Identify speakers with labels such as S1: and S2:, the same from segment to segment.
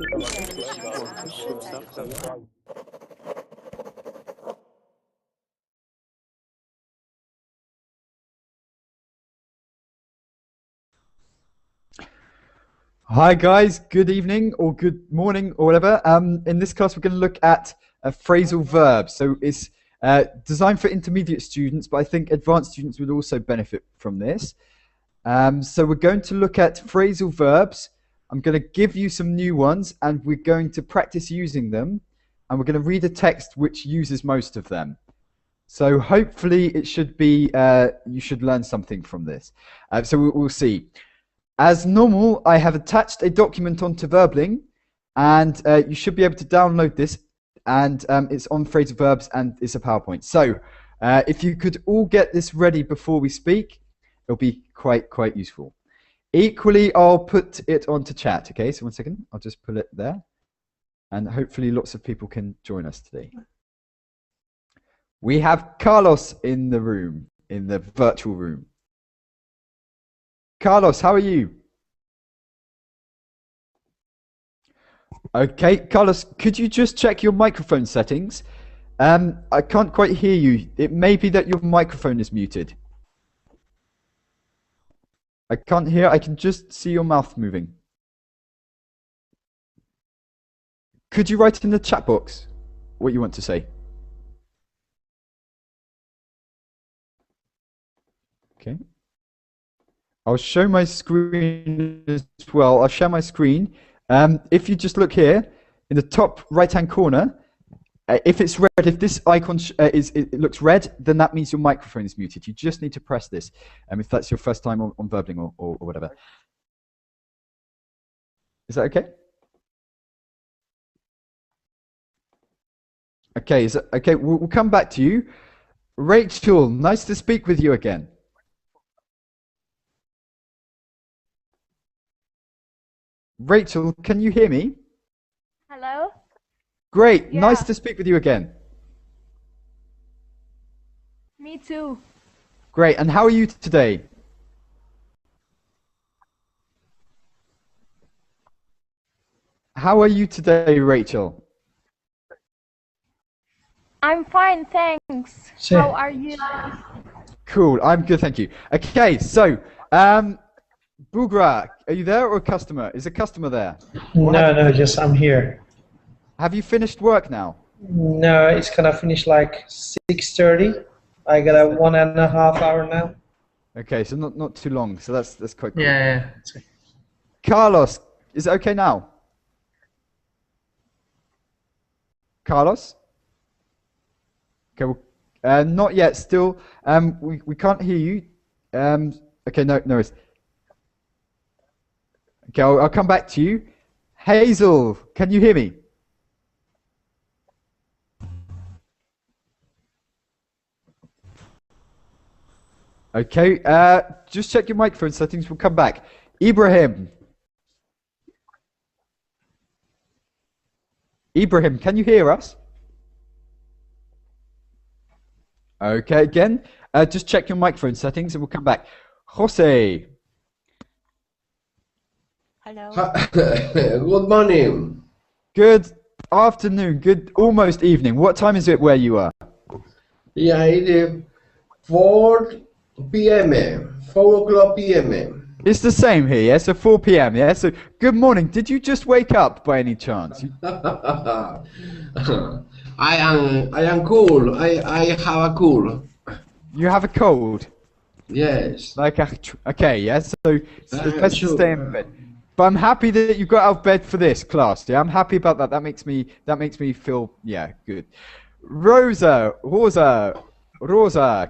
S1: Hi guys, good evening or good morning or whatever. In this class we're going to look at phrasal verbs. So it's designed for intermediate students, but I think advanced students would also benefit from this. So we're going to look at phrasal verbs. I'm going to give you some new ones and we're going to practice using them. And we're going to read a text which uses most of them. So hopefully it should be, you should learn something from this. So we'll see. As normal, I have attached a document onto Verbling, and you should be able to download this, and it's on phrasal verbs, and it's a PowerPoint. So if you could all get this ready before we speak, it'll be quite useful. Equally, I'll put it onto chat, okay? So 1 second, I'll just pull it there, and hopefully lots of people can join us today. We have Carlos in the room, in the virtual room. Carlos, how are you? Okay, Carlos, could you just check your microphone settings? I can't quite hear you. It may be that your microphone is muted. I can't hear. I can just see your mouth moving. Could you write in the chat box what you want to say? Okay. I'll show my screen as well. I'll share my screen. If you just look here in the top right-hand corner, if it's red, if this icon it looks red, then that means your microphone is muted. You just need to press this, if that's your first time on Verbling or whatever. Is that okay? Okay. Okay? We'll come back to you. Rachel, nice to speak with you again. Rachel, can you hear me?
S2: Hello?
S1: Great,
S2: Yeah.
S1: Nice to speak with you again.
S2: Me too.
S1: Great, and how are you today? How are you today, Rachel?
S2: I'm fine, thanks.
S3: Sure.
S2: How are you?
S1: Cool, I'm good, thank you. Okay, so, Bugra, are you there or a customer? Is a customer there?
S3: No, just I'm here.
S1: Have you finished work now?
S3: No, it's gonna finish like 6:30. I got a 1.5 hour now.
S1: Okay, so not too long, so that's quite cool.
S3: Yeah.
S1: Carlos, is it okay now? Carlos? Okay, well, not yet, still, we can't hear you. Okay, no worries. Okay, I'll come back to you. Hazel, can you hear me? Okay, just check your microphone settings, we'll come back. Ibrahim, can you hear us? Okay, again, just check your microphone settings and we'll come back. Jose.
S4: Hello.
S5: Good morning.
S1: Good afternoon, good almost evening. What time is it where you are?
S5: Yeah, it is 4 p.m. 4 o'clock p.m.
S1: It's the same here, yeah? So 4 p.m., yeah? So good morning. Did you just wake up by any chance?
S5: I am cool. I have a cool.
S1: You have a cold?
S5: Yes.
S1: Okay, yeah? So it's best to
S5: Sure.
S1: stay in bed. But I'm happy that you got out of bed for this class, yeah? I'm happy about that. That makes me feel, yeah, good. Rosa,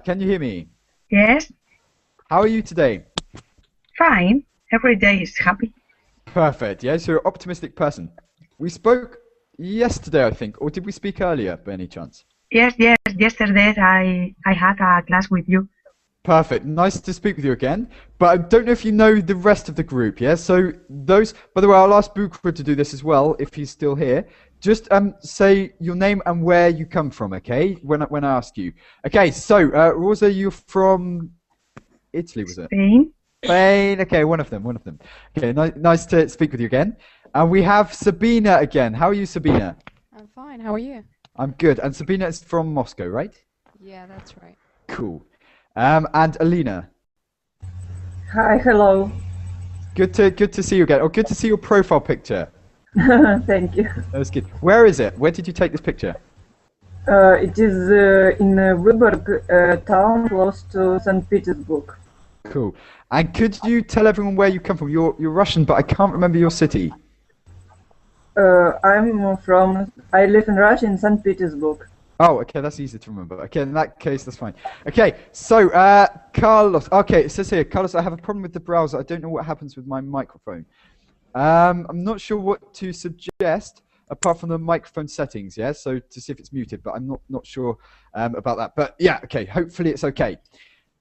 S1: can you hear me?
S6: Yes,
S1: How are you today?
S6: fine. Every day is happy.
S1: Perfect, yeah? So you're an optimistic person. We spoke yesterday, I think, or did we speak earlier by any chance?
S6: Yes. Yesterday I had a class with you.
S1: Perfect. Nice to speak with you again. But I don't know if you know the rest of the group, yeah? So those, by the way, I'll ask Bukra to do this as well, if he's still here. Just say your name and where you come from, okay? When I ask you. Okay, so Rosa, you're from Italy, was it?
S6: Spain.
S1: Spain. Okay, one of them. Okay, nice to speak with you again. And we have Sabina again. How are you, Sabina?
S4: I'm fine. How are you?
S1: I'm good. And Sabina is from Moscow, right?
S4: Yeah, that's right.
S1: Cool. And Alina.
S7: Hi, hello.
S1: Good to see you again. Oh, good to see your profile picture.
S7: Thank you.
S1: That's good. Where is it? Where did you take this picture?
S7: It is in Vyborg town close to St. Petersburg.
S1: Cool. And could you tell everyone where you come from? You're Russian, but I can't remember your city.
S7: I live in Russia in St. Petersburg.
S1: Oh, okay, that's easy to remember. Okay, in that case, that's fine. Okay, so Carlos. Okay, it says here, Carlos, I have a problem with the browser. I don't know what happens with my microphone. I'm not sure what to suggest apart from the microphone settings. Yeah, so to see if it's muted, but I'm not sure about that. But yeah, okay. Hopefully it's okay.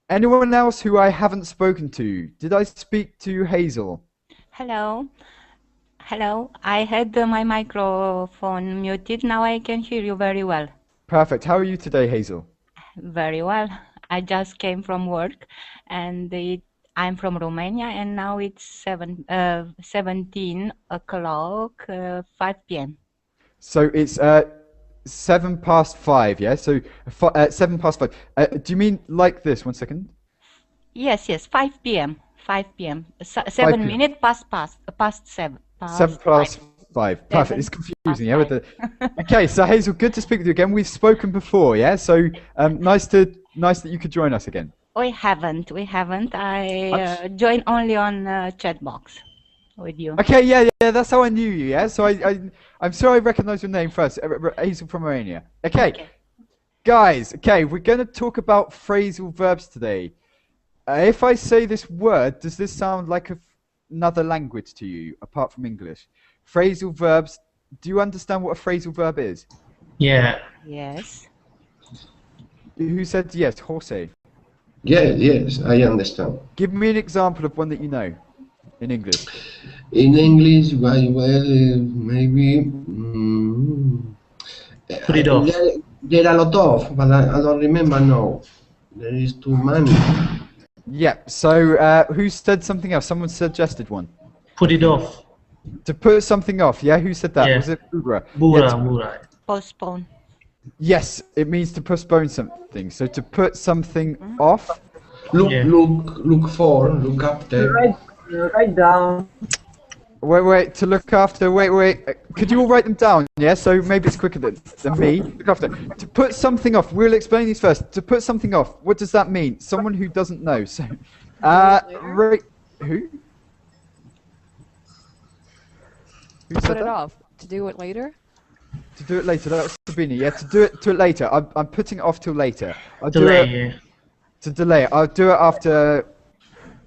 S1: Anyone else who I haven't spoken to? Did I speak to Hazel?
S8: Hello. Hello. I had my microphone muted. Now I can hear you very well.
S1: Perfect. How are you today, Hazel?
S8: Very well. I just came from work and I'm from Romania and now it's 17 o'clock, 5 p.m.
S1: So it's 5:07, yeah? So 5:07. Do you mean like this? 1 second.
S8: Yes, 5 p.m. 5 p.m.
S1: 5
S8: 7
S1: p.m.
S8: minutes past 7. Past
S1: 5. Perfect.
S8: 7
S1: It's confusing,
S8: past
S1: yeah. With
S8: 5.
S1: the... Okay, so Hazel, good to speak with you again. We've spoken before, yeah. So nice that you could join us again.
S8: We haven't. I joined only on chat box with you.
S1: Okay, yeah. That's how I knew you, yeah. So I'm sure I recognise your name first, Hazel from Romania. Okay, guys. Okay, we're going to talk about phrasal verbs today. If I say this word, does this sound like another language to you apart from English? Phrasal verbs. Do you understand what a phrasal verb is?
S3: Yeah.
S8: Yes.
S1: Who said yes? Jose.
S5: Yes, I understand.
S1: Give me an example of one that you know in English.
S5: In English, maybe.
S3: Put it off.
S5: There are a lot of, but I don't remember now. There is too many.
S1: Yeah. So who said something else? Someone suggested one.
S3: Put it off.
S1: To put something off. Yeah. Who said that?
S3: Yeah.
S1: Was it Bura?
S3: Bura.
S8: Postpone.
S1: Yes. It means to postpone something. So to put something off.
S5: Look after.
S7: Write down.
S1: Wait. To look after. Wait. Could you all write them down? Yeah. So maybe it's quicker than me. Look after. To put something off. We'll explain these first. To put something off. What does that mean? Someone who doesn't know. So, right. Who? Who
S4: Put
S1: said
S4: it
S1: that?
S4: off. To do it later?
S1: To do it later. That was Sabina. Yeah. To do it later. I'm putting it off till later. I'll do
S3: Delay.
S1: it. To delay it. I'll do it after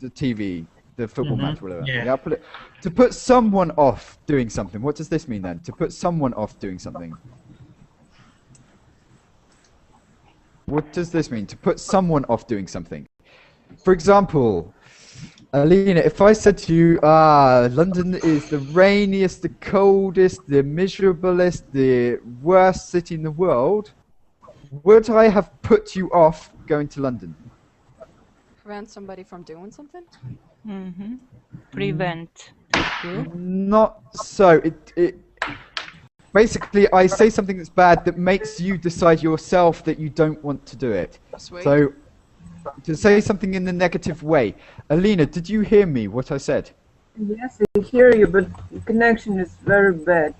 S1: the TV, the football match, whatever.
S3: Yeah.
S1: I'll put it. To put someone off doing something. What does this mean then? To put someone off doing something. What does this mean? To put someone off doing something. For example, Alina, if I said to you, London is the rainiest, the coldest, the miserablest, the worst city in the world, would I have put you off going to London?
S4: Prevent somebody from doing something?
S8: Mm-hmm. Prevent. You?
S1: Not so. It basically, I say something that's bad that makes you decide yourself that you don't want to do it.
S4: Sweet.
S1: So, to say something in the negative way. Alina, did you hear me, what I said?
S7: Yes, I hear you, but the connection is very bad.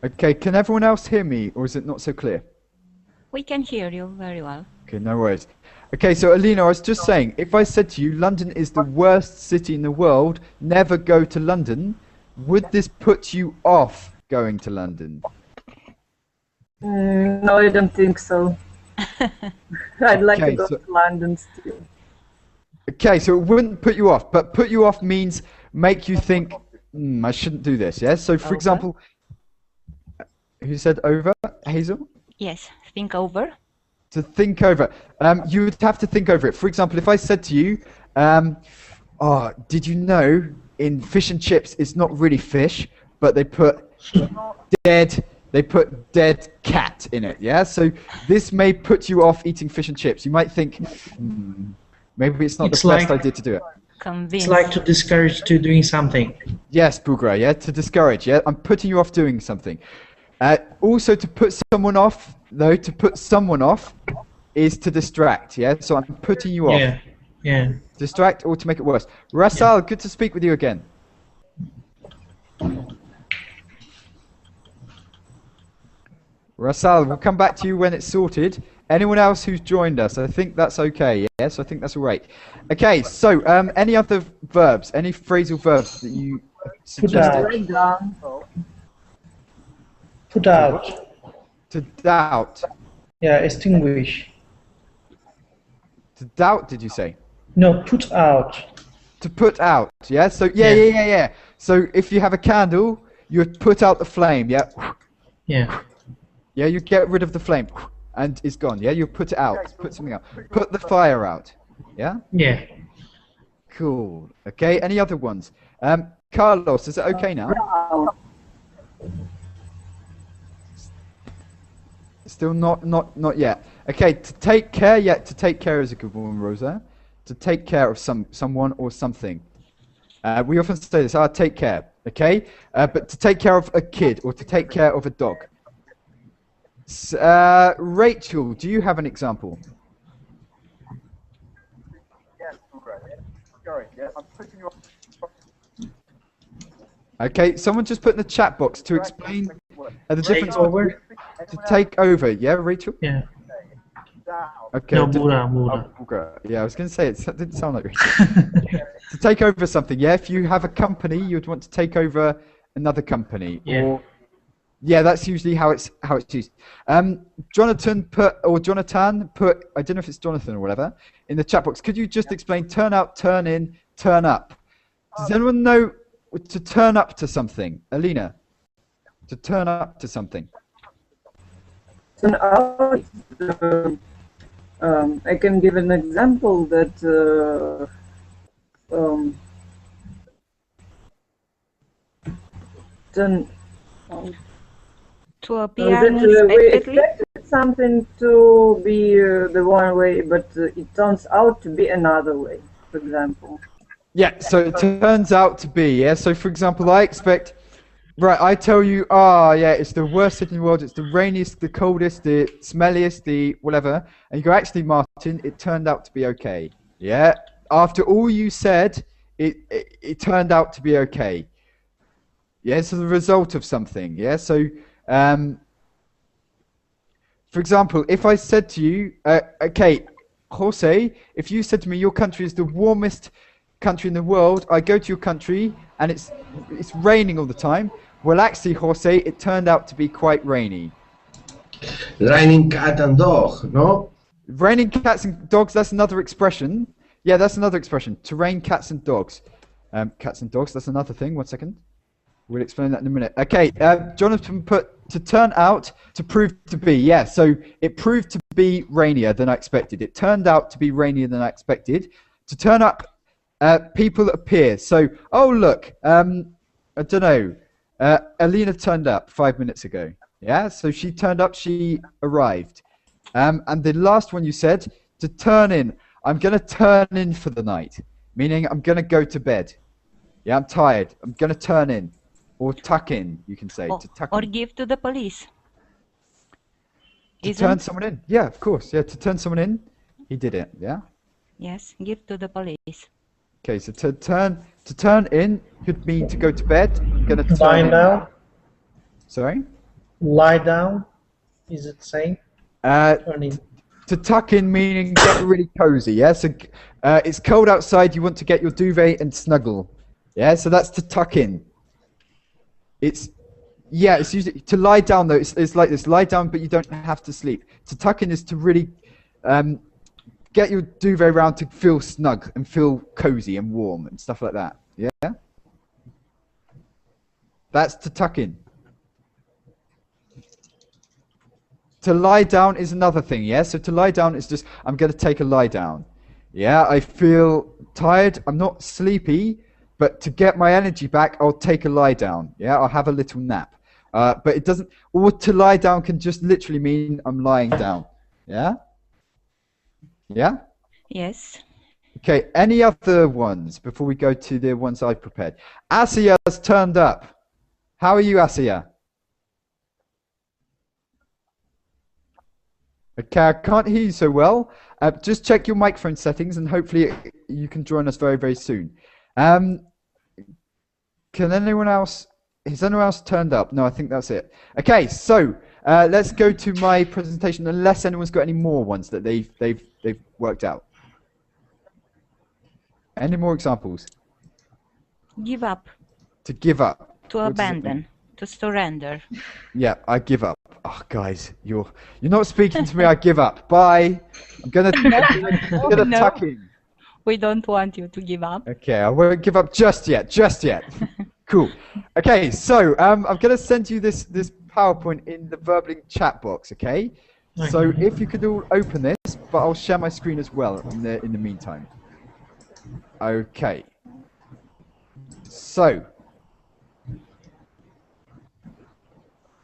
S1: Okay, can everyone else hear me, or is it not so clear?
S8: We can hear you very well.
S1: Okay, no worries. Okay, so Alina, I was just saying, if I said to you, London is the worst city in the world, never go to London, would this put you off going to London?
S7: No, I don't think so. I'd like to go
S1: so-
S7: to London still.
S1: Okay, so it wouldn't put you off, but put you off means make you think, I shouldn't do this, yeah? So, for
S8: Over.
S1: example, who said over? Hazel?
S8: Yes, think over.
S1: To think over. You would have to think over it. For example, if I said to you, did you know in fish and chips it's not really fish, but they put dead cat in it, yeah? So this may put you off eating fish and chips. You might think, maybe it's not the best idea to do it.
S8: Convince.
S3: It's like to discourage to doing something.
S1: Yes, Bugra, yeah, to discourage, yeah, I'm putting you off doing something. Also, to put someone off, though, to put someone off is to distract, yeah, so I'm putting you off.
S3: Yeah, yeah.
S1: Distract or to make it worse. Rasal, good to speak with you again. Rasal, we'll come back to you when it's sorted. Anyone else who's joined us, I think that's okay, yes, I think that's all right. Okay, so any other verbs, any phrasal verbs that you suggested?
S7: Write down.
S3: Put out.
S1: To doubt.
S3: Yeah, extinguish.
S1: To doubt, did you say?
S3: No, put out.
S1: To put out, yeah? So, yeah. So if you have a candle, you put out the flame, yeah?
S3: Yeah.
S1: Yeah, you get rid of the flame, and it's gone, yeah? You put it out, put something out. Put the fire out, yeah?
S3: Yeah.
S1: Cool. Okay, any other ones? Carlos, is it okay now? Still not yet. Okay, to take care, yeah, to take care is a good one, Rosa. To take care of someone or something. We often say this, take care, okay? But to take care of a kid or to take care of a dog. Rachel, do you have an example? Okay, someone just put in the chat box to explain the difference between to take over. Yeah, Rachel?
S3: Yeah.
S1: Okay.
S3: No, Buddha.
S1: Yeah, I was going to say it didn't sound like Rachel. To take over something, yeah? If you have a company, you'd want to take over another company.
S3: Yeah.
S1: Or, yeah, that's usually how it's used. Jonathan put, I don't know if it's Jonathan or whatever, in the chat box. Could you just explain turn out, turn in, turn up? Does anyone know to turn up to something? Alina? To turn up to something.
S7: Turn out. I can give an example that turn.
S8: To appear
S7: We
S8: unexpectedly.
S7: expected something to be the one way, but it turns out to be another way, for example.
S1: Yeah, so it turns out to be, yeah? So, for example, I expect, right, I tell you, yeah, it's the worst city in the world, it's the rainiest, the coldest, the smelliest, the whatever, and you go, actually, Martin, it turned out to be okay, yeah? After all you said, it turned out to be okay. Yeah, so the result of something, yeah? So, for example, if I said to you, okay, Jose, if you said to me your country is the warmest country in the world, I go to your country and it's raining all the time. Well, actually, Jose, it turned out to be quite rainy.
S5: Raining cat and dog, no?
S1: Raining cats and dogs, that's another expression. Yeah, that's another expression. To rain cats and dogs. Cats and dogs, that's another thing. 1 second. We'll explain that in a minute. Okay, Jonathan put to turn out to prove to be. Yeah, so it proved to be rainier than I expected. It turned out to be rainier than I expected. To turn up, people appear. So, oh look, I don't know. Alina turned up 5 minutes ago. Yeah, so she turned up. She arrived. And the last one you said to turn in. I'm gonna turn in for the night, meaning I'm gonna go to bed. Yeah, I'm tired. I'm gonna turn in. Or tuck in, you can say. To tuck
S8: Or
S1: in.
S8: give to the police.
S1: To turn someone in. Yeah, of course. Yeah, to turn someone in, he did it. Yeah.
S8: Yes, give to the police.
S1: Okay, so to turn in could mean to go to bed. I'm gonna turn
S3: Lie
S1: in.
S3: down.
S1: Sorry.
S3: Lie down. Is it saying? Turn in.
S1: To tuck in meaning get really cozy. Yeah. So it's cold outside. You want to get your duvet and snuggle. Yeah. So that's to tuck in. It's usually to lie down though. It's like this: lie down, but you don't have to sleep. To tuck in is to really get your duvet around to feel snug and feel cozy and warm and stuff like that. Yeah, that's to tuck in. To lie down is another thing. Yeah, so to lie down is just I'm going to take a lie down. Yeah, I feel tired. I'm not sleepy. But to get my energy back, I'll take a lie down. Yeah, I'll have a little nap. But it doesn't. Or to lie down can just literally mean I'm lying down. Yeah. Yeah.
S8: Yes.
S1: Okay, any other ones before we go to the ones I prepared? Asia's turned up. How are you, Asia? Okay, I can't hear you so well. Just check your microphone settings and hopefully you can join us very, very soon. Can anyone else? Has anyone else turned up? No, I think that's it. Okay, so let's go to my presentation unless anyone's got any more ones that they've worked out. Any more examples?
S8: Give up.
S1: To give up.
S8: To
S1: What does it mean?
S8: abandon. To surrender.
S1: Yeah, I give up. Oh, guys, you're not speaking to me. I give up. Bye. I'm gonna
S8: No.
S1: tuck in.
S8: We don't want you to give up.
S1: Okay, I won't give up just yet. Just yet. Cool. Okay, so I'm gonna send you this PowerPoint in the Verbling chat box. Okay. So if you could all open this, but I'll share my screen as well in the meantime. Okay. So.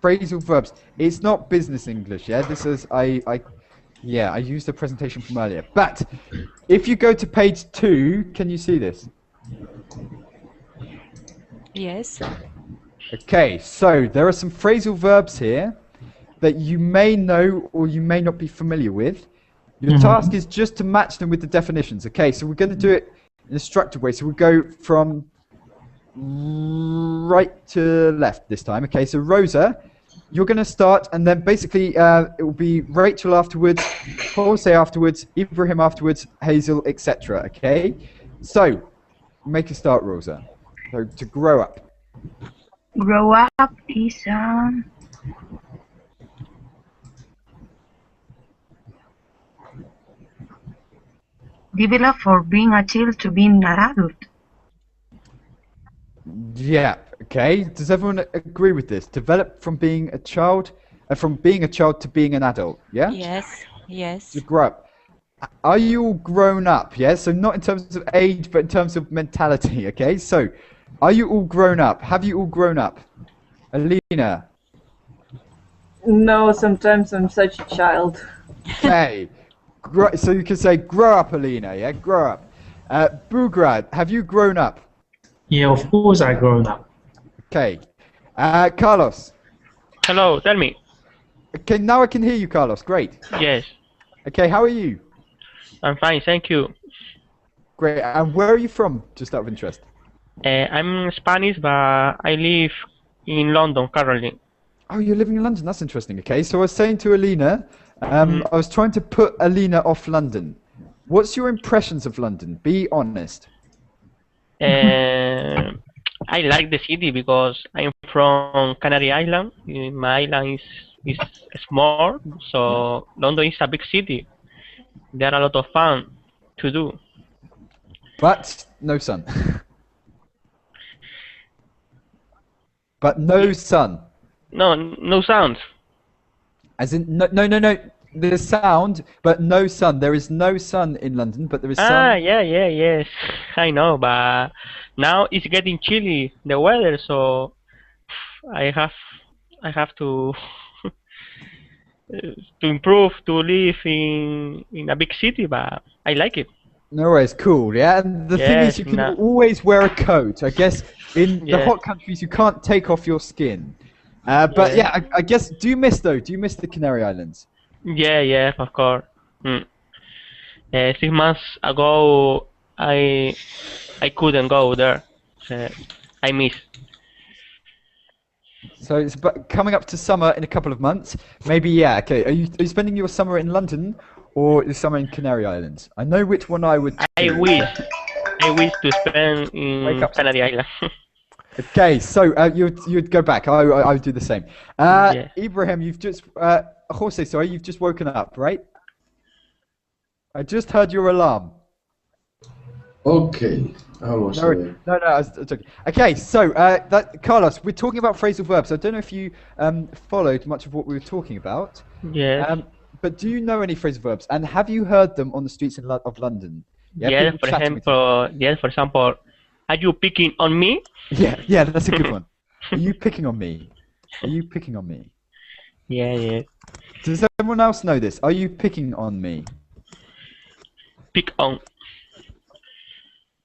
S1: Phrasal verbs. It's not business English, yeah? This is, I used the presentation from earlier. But if you go to page 2, can you see this?
S8: Yes.
S1: Okay, so there are some phrasal verbs here that you may know or you may not be familiar with. Your task is just to match them with the definitions. Okay, so we're going to do it in a structured way. So we'll go from right to left this time. Okay, so Rosa, you're going to start, and then basically it will be Rachel afterwards, Jose afterwards, Ibrahim afterwards, Hazel, etc. Okay, so make a start, Rosa. So to grow up.
S6: Grow up is develop for being a child to being an adult.
S1: Yeah. Okay. Does everyone agree with this? Develop from being a child, to being an adult. Yeah.
S8: Yes. Yes.
S1: To grow up. Are you all grown up? Yeah. So not in terms of age, but in terms of mentality. Okay. So, are you all grown up? Have you all grown up? Alina.
S7: No, sometimes I'm such a child.
S1: Okay. So you can say grow up, Alina. Yeah. Grow up. Bugrad, have you grown up?
S3: Yeah, of course I grown up.
S1: Okay. Carlos.
S9: Hello, tell me.
S1: Okay, now I can hear you, Carlos. Great.
S9: Yes,
S1: Okay, how are you?
S9: I'm fine, thank you.
S1: Great. And where are you from, just out of interest?
S9: I'm Spanish, but I live in London currently.
S1: Oh, you're living in London. That's interesting. Okay, so I was saying to Alina, I was trying to put Alina off London. What's your impressions of London? Be honest.
S9: I like the city because I'm from Canary Island. My island is small, so London is a big city. There are a lot of fun to do.
S1: But no sun. But no sun.
S9: No sounds.
S1: As in, no. There's sound, but no sun. There is no sun in London, but there is sun.
S9: Yes. I know, but now it's getting chilly, the weather, so I have to to improve to live in a big city, but I like it.
S1: No worries, cool, yeah? And the thing is,
S9: Yes,
S1: you can
S9: no.
S1: always wear a coat. I guess in the
S9: Yeah.
S1: hot countries, you can't take off your skin. But yeah, I guess, do you miss the Canary Islands?
S9: Yeah, of course. 6 months ago, I couldn't go there. I miss.
S1: So it's coming up to summer in a couple of months. Maybe, yeah, okay. Are you spending your summer in London or is summer in Canary Islands? I know which one I would
S9: I
S1: choose.
S9: wish to spend
S1: Wake
S9: in
S1: up.
S9: Canary Island.
S1: Okay, so you'd go back. I would do the same.
S9: Yeah.
S1: Ibrahim, you've just Jose, sorry, you've just woken up, right? I just heard your alarm.
S5: Okay, vamos a ver.
S1: No, I was joking. Okay, so Carlos, we're talking about phrasal verbs. I don't know if you followed much of what we were talking about.
S9: Yes.
S1: But do you know any phrasal verbs? And have you heard them on the streets of London? Yeah,
S9: Yes,
S1: people
S9: for
S1: chatting with you.
S9: example, are you picking on me?
S1: Yeah, that's a good one. Are you picking on me? Are you picking on me?
S9: Yeah.
S1: Does everyone else know this? Are you picking on me?
S9: Pick on.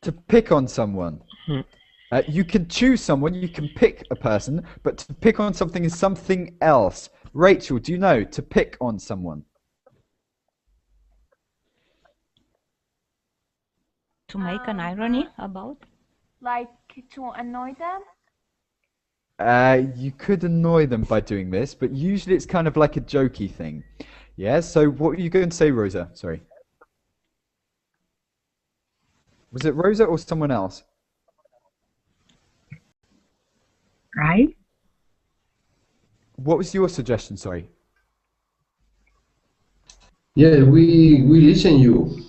S1: To pick on someone.
S9: Hmm.
S1: You can choose someone, you can pick a person, but to pick on something is something else. Rachel, do you know to pick on someone?
S8: To make an irony about?
S2: Like to annoy them?
S1: You could annoy them by doing this, but usually it's kind of like a jokey thing. Yeah, so what were you going to say, Rosa? Sorry. Was it Rosa or someone else?
S6: Right?
S1: What was your suggestion, sorry?
S5: Yeah, we listen you.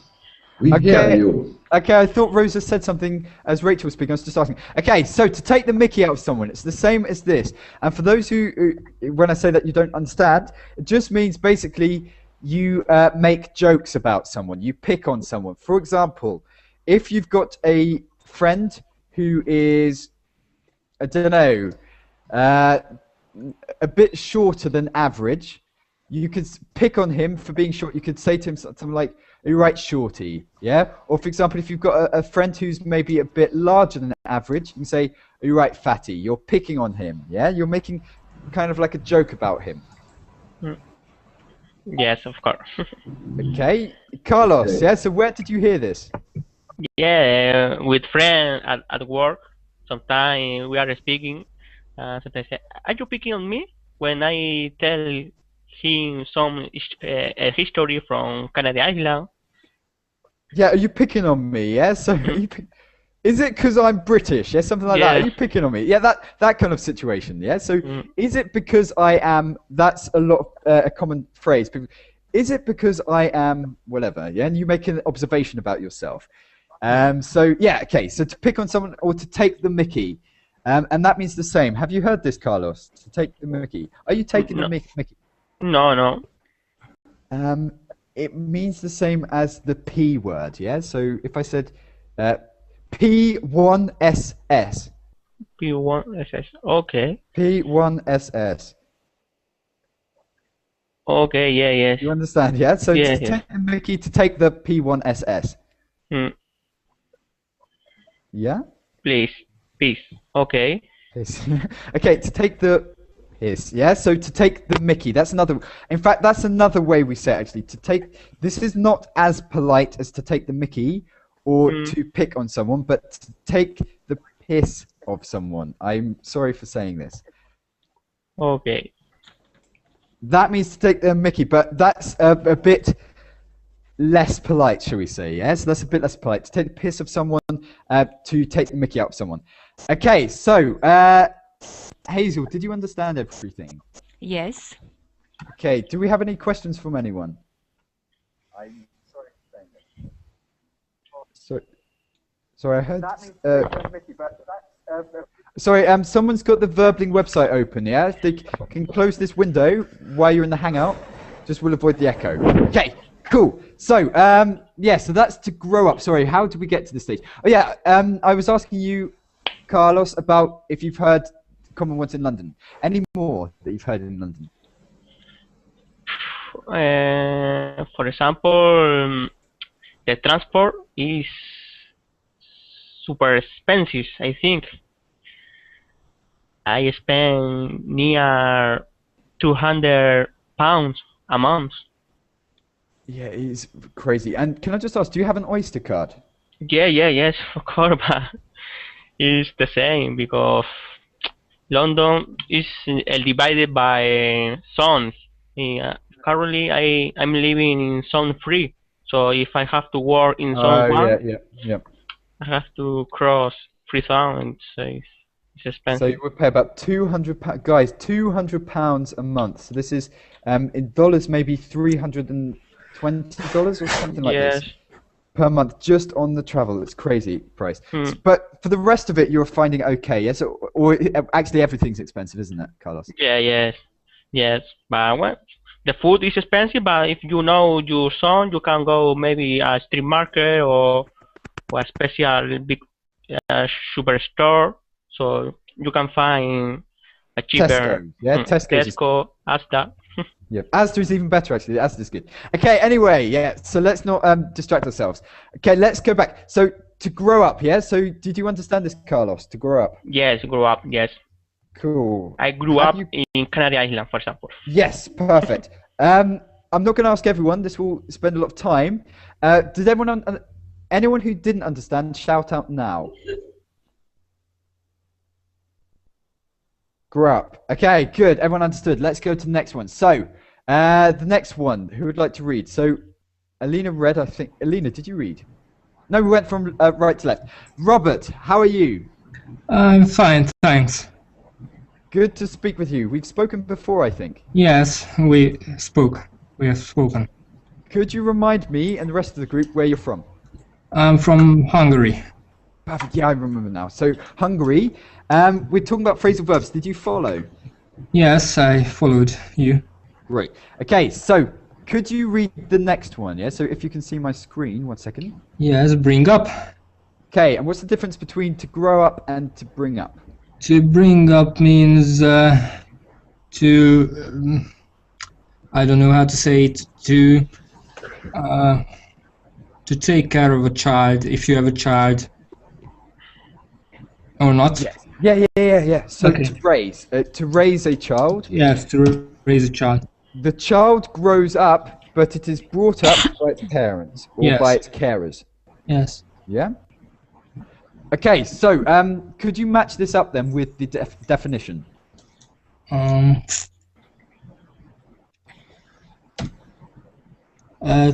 S5: We hear you.
S1: Okay, I thought Rosa said something as Rachel was speaking. I was just asking. Okay, so to take the mickey out of someone, it's the same as this. And for those who when I say that you don't understand, it just means basically you make jokes about someone. You pick on someone. For example, if you've got a friend who is, I don't know, a bit shorter than average, you could pick on him for being short. You could say to him something like, "Are you right, shorty?" Yeah. Or for example, if you've got a friend who's maybe a bit larger than average, you can say, "Are you right, fatty?" You're picking on him. Yeah. You're making kind of like a joke about him.
S9: Yes, of course.
S1: Okay, Carlos.
S5: Okay.
S1: Yeah. So where did you hear this?
S9: Yeah, with friends at work, sometimes we are speaking. Sometimes say, "Are you picking on me?" When I tell him some a history from Canary Island.
S1: Yeah. Are you picking on me? Yeah. So is it because I'm British? Yeah. Something like that. Are
S9: Yes.
S1: you picking on me? Yeah. That kind of situation. Yeah. So is it because I am? That's a lot of a common phrase. Is it because I am whatever? Yeah. And you make an observation about yourself. So yeah. Okay. So to pick on someone or to take the mickey. And that means the same. Have you heard this, Carlos? To take the mickey. Are you taking the mickey?
S9: No.
S1: It means the same as the P word, yeah? So if I said P1SS.
S9: P1SS. Okay.
S1: P1SS.
S9: Okay. Yeah. Yes.
S1: You understand, yeah? So
S9: Yeah,
S1: to
S9: yeah.
S1: take the mickey, to take the P1SS. Yeah?
S9: Please. Okay.
S1: Piss. Okay, to take the piss, yeah? So to take the mickey, that's another, in fact, that's another way we say it, actually. To take, this is not as polite as to take the mickey or to pick on someone, but to take the piss of someone. I'm sorry for saying this.
S9: Okay.
S1: That means to take the mickey, but that's a bit less polite, shall we say? Yes, that's a bit less polite. To take the piss of someone, to take the mickey out of someone. Okay, so Hazel, did you understand everything?
S8: Yes.
S1: Okay, do we have any questions from anyone? I'm sorry for saying that. Sorry, I heard. That means Mickey, but that's, sorry, someone's got the Verbling website open. Yeah, if they can close this window while you're in the Hangout, just will avoid the echo. Okay. Cool. So, yeah, so that's to grow up. Sorry, how did we get to this stage? Oh, yeah, I was asking you, Carlos, about if you've heard common words in London. Any more that you've heard in London?
S9: For example, the transport is super expensive, I think. I spend near £200 a month.
S1: Yeah, it is crazy. And can I just ask, do you have an Oyster card?
S9: Yes, of course, but it's the same because London is divided by zones. Currently, I'm living in zone 3, so if I have to work in zone 1,
S1: yeah.
S9: I have to cross 3 zones, so it's expensive.
S1: So you would pay about £200, guys, £200 a month. So this is, in dollars, maybe $320 or something like this per month, just on the travel. It's crazy price. But for the rest of it, you're finding okay, yes? Or actually everything's expensive, isn't it, Carlos?
S9: Yes. But well, the food is expensive, but if you know your son, you can go maybe a street market or a special big superstore, so you can find a cheaper.
S1: Tesco, yeah,
S9: Tesco, Asda.
S1: Yeah, Asda is even better actually. Asda is good. Okay, anyway, yeah. So let's not distract ourselves. Okay, let's go back. So to grow up, yeah? So did you understand this, Carlos? To grow up.
S9: Yes, grow up. Yes,
S1: Cool.
S9: I grew
S1: Have
S9: up
S1: you-
S9: in Canary Island, for example.
S1: Yes, perfect. I'm not going to ask everyone. This will spend a lot of time. Did anyone who didn't understand, shout out now. Grow up. Okay, good. Everyone understood. Let's go to the next one. So, the next one, who would like to read? So, Alina read, I think. Alina, did you read? No, we went from right to left. Robert, how are you?
S10: I'm fine, thanks.
S1: Good to speak with you. We've spoken before, I think.
S10: Yes, we spoke. We have spoken.
S1: Could you remind me and the rest of the group where you're from?
S10: I'm from Hungary.
S1: Perfect. Yeah, I remember now. So, Hungary. We're talking about phrasal verbs. Did you follow?
S10: Yes, I followed you.
S1: Great. Okay, so could you read the next one? Yeah. So if you can see my screen, 1 second.
S10: Yes, bring up.
S1: Okay, and what's the difference between to grow up and to bring up?
S10: To bring up means I don't know how to say it, to take care of a child, if you have a child, or not.
S1: Yes. Yeah. So
S10: Okay.
S1: to raise a child.
S10: Yes, to raise a child.
S1: The child grows up, but it is brought up by its parents or
S10: Yes.
S1: by its carers.
S10: Yes.
S1: Yeah. Okay, so could you match this up then with the definition?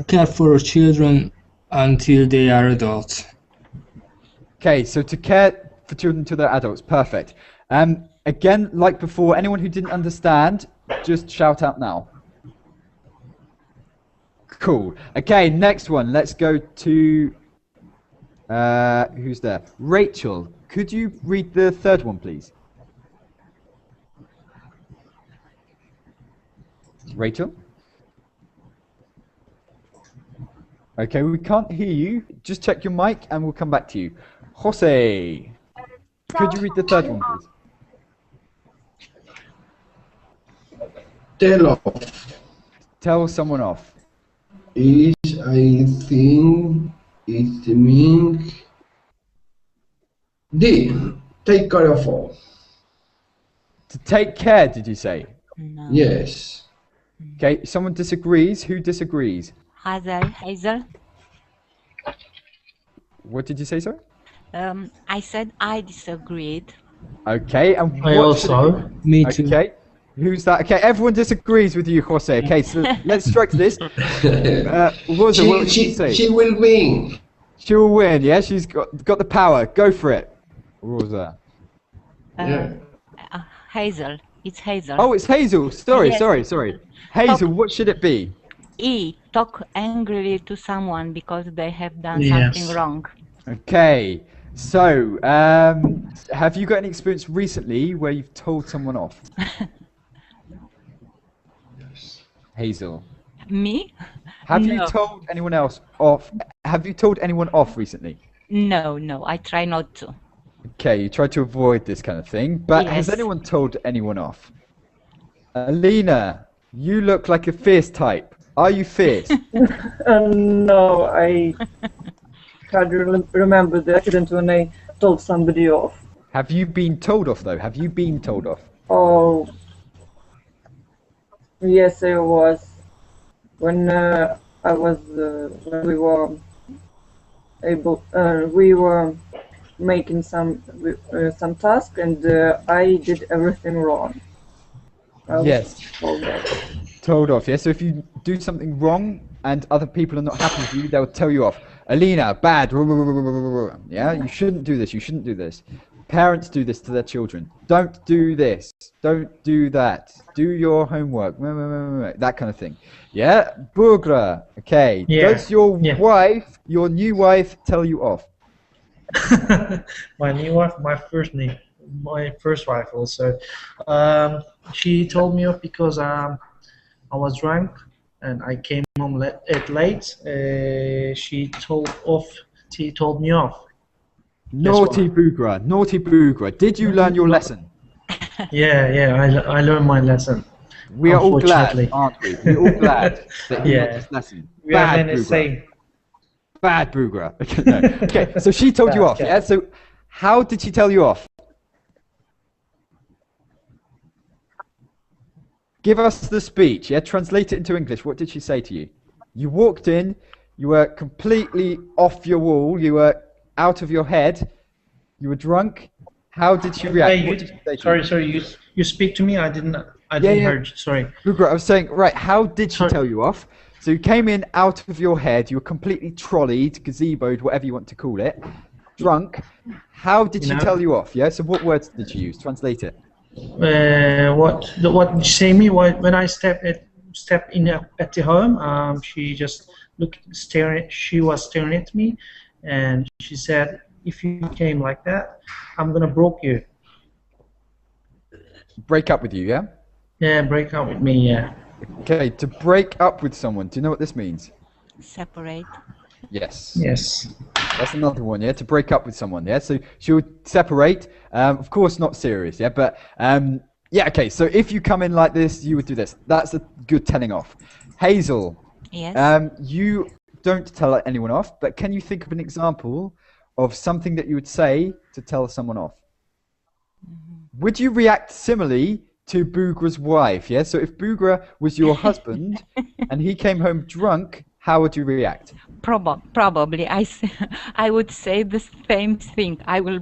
S10: Care for children until they are adults.
S1: Okay, so to care for children till they're adults, perfect. Again, like before, anyone who didn't understand, just shout out now. Cool. Okay, next one. Let's go to who's there? Rachel. Could you read the third one, please? Rachel? Okay, we can't hear you. Just check your mic and we'll come back to you. Jose, could you read the third one, please?
S5: Tell off
S1: Tell someone off.
S5: is, I think, it means take care of all.
S1: To take care, did you say?
S8: No.
S5: Yes.
S1: Okay, someone disagrees. Who disagrees?
S8: Hazel.
S1: What did you say, sir?
S8: I said I disagreed.
S1: Okay, and
S3: I
S1: what should
S3: also.
S1: it
S10: Me
S1: be?
S10: too.
S1: Okay, who's that? Okay, everyone disagrees with you, Jose. Okay, so let's strike to this. Rosa, what did you say?
S5: She will win.
S1: She will win, yeah? She's got the power. Go for it. Rosa.
S5: Yeah.
S8: Hazel. It's Hazel.
S1: Oh, it's Hazel. Sorry.
S8: Yes.
S1: Hazel, what should it be?
S8: Talk angrily to someone because they have done
S3: Yes.
S8: something wrong.
S1: Okay, so have you got any experience recently where you've told someone off? Hazel.
S8: Me?
S1: Have you
S8: No.
S1: told anyone else off? Have you told anyone off recently?
S8: No, I try not to.
S1: Okay, you try to avoid this kind of thing, but has
S8: Yes.
S1: anyone told anyone off? Alina, you look like a fierce type. Are you fierce?
S7: No, I can't remember the accident when I told somebody off.
S1: Have you been told off though? Have you been told off?
S7: Oh, yes, I was. When when we were making some task, and I did everything wrong. I was
S1: Yes.
S7: told off.
S1: Told off, yeah? So if you do something wrong and other people are not happy with you, they'll tell you off. Alina, bad. Yeah, you shouldn't do this. You shouldn't do this. Parents do this to their children. Don't do this. Don't do that. Do your homework. That kind of thing. Yeah? Bugra. Okay.
S3: Yeah.
S1: Does your
S3: Yeah.
S1: wife, your new wife, tell you off?
S3: My new wife, my first wife also. She told me off because I was drunk and I came home late. She told me off.
S1: Naughty Bugra. Naughty Bugra. Did you learn your lesson?
S3: Yeah. I learned my lesson.
S1: We are all glad,
S3: Unfortunately.
S1: aren't we? We're all glad that you
S3: Yeah.
S1: learned this lesson.
S3: We are
S1: Bad
S3: then the
S1: Bugra.
S3: same.
S1: Bad Boogra. Okay, no. Okay, so she told you off, yeah? So how did she tell you off? Give us the speech, yeah? Translate it into English. What did she say to you? You walked in, you were completely off your wall, you were out of your head, you were drunk. How did she react? What did she say to you?
S3: Sorry. You speak to me. I didn't hear. Sorry.
S1: Boogra, I was saying, right, how did she tell you off? So you came in out of your head, you were completely trolleyed, gazeboed, whatever you want to call it, drunk. How did she tell you off? Yeah. So what words did she use? Translate it.
S3: What did she say me? When I step in at the home, she just staring. She was staring at me, and she said, "If you came like that, I'm gonna broke you."
S1: Break up with you, yeah?
S3: Yeah, break up with me. Yeah.
S1: Okay, to break up with someone. Do you know what this means?
S8: Separate.
S1: Yes.
S3: Yes.
S1: That's another one, yeah? To break up with someone, yeah? So she would separate. Of course, not serious, yeah? But, yeah, okay. So if you come in like this, you would do this. That's a good telling off. Hazel.
S8: Yes.
S1: You don't tell anyone off, but can you think of an example of something that you would say to tell someone off? Would you react similarly to Boogra's wife, yeah? So if Boogra was your husband and he came home drunk, how would you react?
S8: Probably. I would say the same thing. I will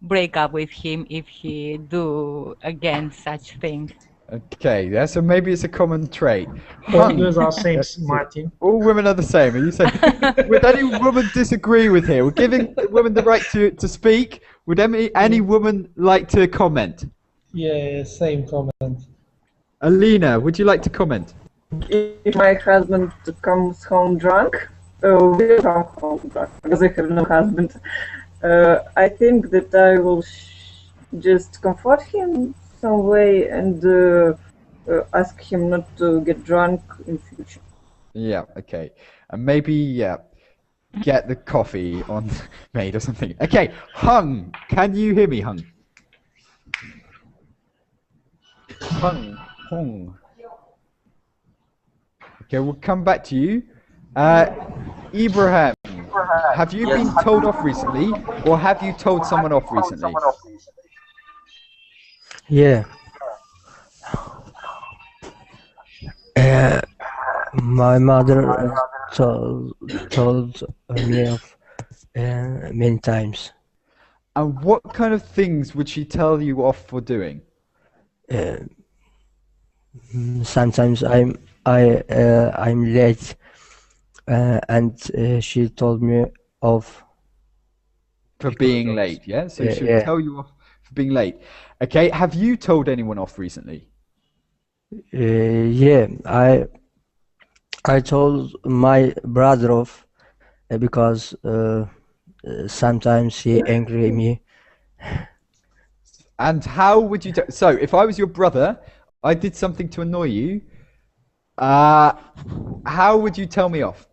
S8: break up with him if he do again such thing.
S1: Okay, yeah, so maybe it's a common trait.
S3: All girls are same, Martin.
S1: All women are the same. Are you saying? Would any woman disagree with here? We're giving women the right to speak. Would any woman like to comment?
S3: Yeah, same comment.
S1: Alina, would you like to comment?
S7: If my husband comes home drunk, will come home drunk because I have no husband. I think that I will just comfort him some way and ask him not to get drunk in future.
S1: Yeah, okay. And maybe, yeah, get the coffee on made or something. Okay, Hung, can you hear me, Hung? Hung. Okay, we'll come back to you. Ibrahim, have you been told off recently, or have you told someone off recently?
S10: Yeah. My mother told me off many times.
S1: And what kind of things would she tell you off for doing?
S10: Sometimes I'm late, and she told me off
S1: for being late. Yeah, so she would tell you off for being late. Okay, have you told anyone off recently?
S10: Yeah, I told my brother off because sometimes he angry at me.
S1: And how would you so if I was your brother, I did something to annoy you, how would you tell me off?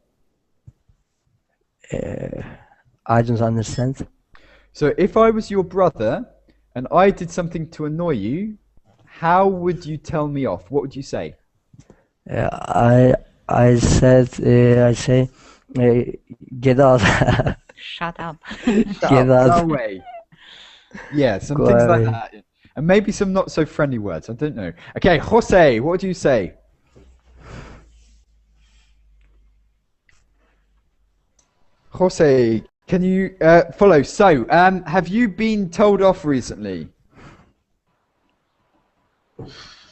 S10: I don't understand.
S1: So if I was your brother and I did something to annoy you, how would you tell me off? What would you say?
S10: I say get out.
S8: Shut up.
S10: Get out.
S1: Go away. Yeah, some
S10: Go
S1: things
S10: away.
S1: like that. And maybe some not so friendly words. I don't know. Okay, Jose, what would you say? Jose, can you follow? So, have you been told off recently?